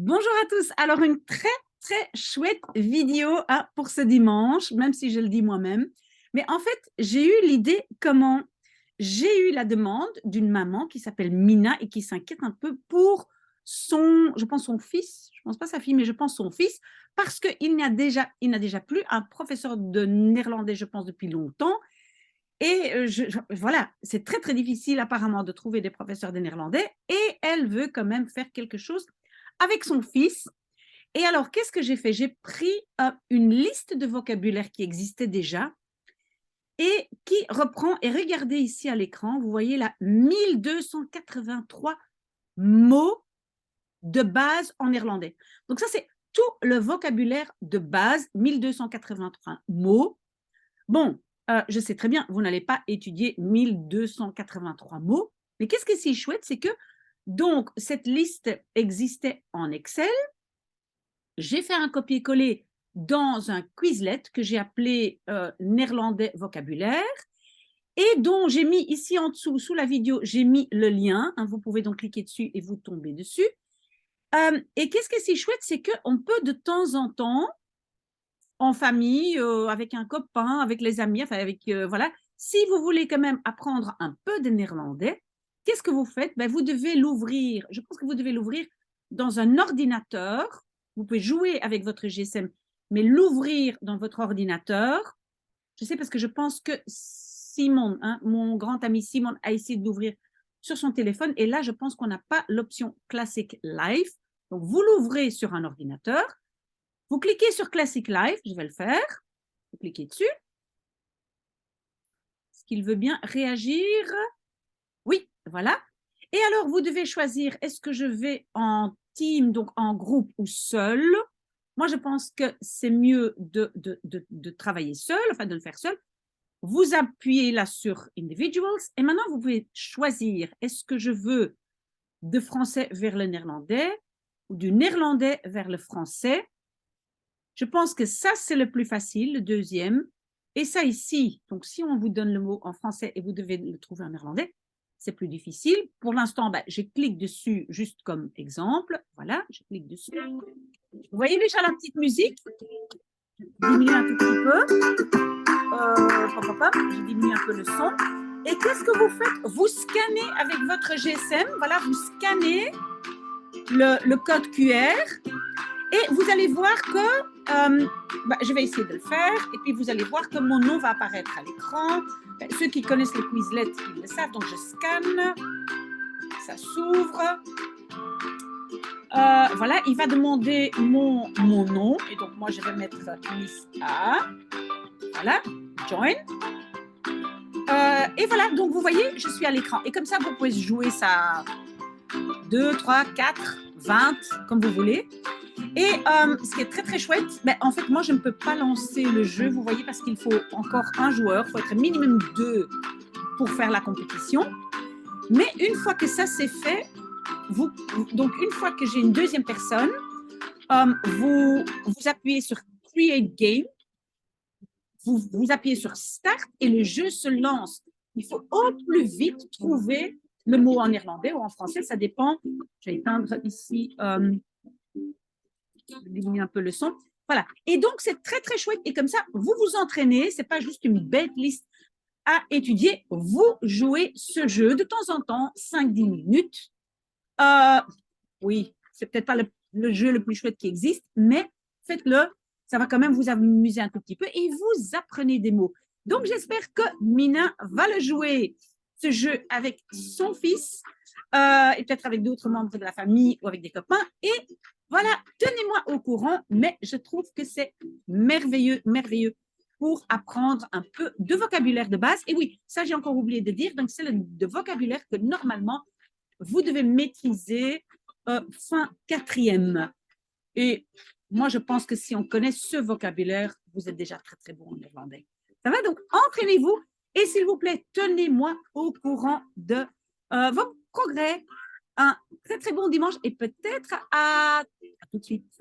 Bonjour à tous. Alors, une très, très chouette vidéo pour ce dimanche, même si je le dis moi-même. Mais en fait, j'ai eu l'idée comment j'ai eu la demande d'une maman qui s'appelle Mina et qui s'inquiète un peu pour je pense son fils, je pense pas sa fille, mais je pense son fils, parce il n'a déjà plus un professeur de néerlandais, je pense, depuis longtemps. Et voilà, c'est très, très difficile apparemment de trouver des professeurs de néerlandais et elle veut quand même faire quelque chose avec son fils. Et alors, qu'est-ce que j'ai fait? J'ai pris une liste de vocabulaire qui existait déjà et qui reprend, et regardez ici à l'écran, vous voyez là, 1283 mots de base en néerlandais. Donc ça, c'est tout le vocabulaire de base, 1283 mots. Bon, je sais très bien, vous n'allez pas étudier 1283 mots, mais qu'est-ce qui est si chouette, c'est que donc cette liste existait en Excel. J'ai fait un copier-coller dans un Quizlet que j'ai appelé néerlandais vocabulaire et dont j'ai mis ici en dessous, sous la vidéo, j'ai mis le lien. Vous pouvez donc cliquer dessus et vous tombez dessus. Et qu'est-ce qui est si chouette, c'est qu'on peut de temps en temps, en famille, avec un copain, avec les amis, enfin avec, voilà, si vous voulez quand même apprendre un peu de néerlandais, qu'est-ce que vous faites? Ben, vous devez l'ouvrir, je pense que vous devez l'ouvrir dans un ordinateur. Vous pouvez jouer avec votre GSM, mais l'ouvrir dans votre ordinateur. Je sais parce que je pense que Simon, mon grand ami Simon, a essayé de l'ouvrir sur son téléphone. Et là, je pense qu'on n'a pas l'option Classic Live. Donc, vous l'ouvrez sur un ordinateur. Vous cliquez sur Classic Live, je vais le faire. Vous cliquez dessus. Est-ce qu'il veut bien réagir? Oui, voilà. Et alors, vous devez choisir, est-ce que je vais en team, donc en groupe ou seul? Moi, je pense que c'est mieux de travailler seul, enfin de le faire seul. Vous appuyez là sur Individuals et maintenant, vous pouvez choisir, est-ce que je veux de français vers le néerlandais ou du néerlandais vers le français? Je pense que ça, c'est le plus facile, le deuxième. Et ça ici, donc si on vous donne le mot en français et vous devez le trouver en néerlandais, c'est plus difficile. Pour l'instant, je clique dessus juste comme exemple. Voilà, je clique dessus. Vous voyez déjà la petite musique? Je diminue un tout petit peu. Je diminue un peu le son. Et qu'est-ce que vous faites? Vous scannez avec votre GSM. Voilà, vous scannez le code QR. Et vous allez voir que, je vais essayer de le faire, et puis vous allez voir que mon nom va apparaître à l'écran. Ceux qui connaissent les Quizlets, ils le savent, donc je scanne, ça s'ouvre. Voilà, il va demander mon nom, et donc moi je vais mettre Miss A. Voilà, join. Et voilà, donc vous voyez, je suis à l'écran. Et comme ça, vous pouvez jouer ça 2, 3, 4, 20, comme vous voulez. Et ce qui est très, très chouette, en fait, moi, je ne peux pas lancer le jeu, vous voyez, parce qu'il faut encore un joueur, il faut être minimum 2 pour faire la compétition. Mais une fois que ça, c'est fait, donc une fois que j'ai une deuxième personne, vous appuyez sur Create Game, vous appuyez sur Start et le jeu se lance. Il faut au plus vite trouver le mot en néerlandais ou en français, ça dépend. Je vais éteindre ici... je diminue un peu le son. Voilà. Et donc, c'est très, très chouette. Et comme ça, vous vous entraînez. Ce n'est pas juste une bête liste à étudier. Vous jouez ce jeu de temps en temps, 5-10 minutes. Oui, c'est peut-être pas le jeu le plus chouette qui existe, mais faites-le. Ça va quand même vous amuser un tout petit peu et vous apprenez des mots. Donc, j'espère que Mina va le jouer, ce jeu, avec son fils et peut-être avec d'autres membres de la famille ou avec des copains. Et voilà, tenez-moi au courant, mais je trouve que c'est merveilleux, merveilleux pour apprendre un peu de vocabulaire de base. Et oui, ça, j'ai encore oublié de dire. Donc, c'est le vocabulaire que normalement, vous devez maîtriser fin quatrième. Et moi, je pense que si on connaît ce vocabulaire, vous êtes déjà très, très bon en néerlandais. Ça va? Donc, entraînez-vous et s'il vous plaît, tenez-moi au courant de vos progrès. Un très, très bon dimanche et peut-être à tout de suite.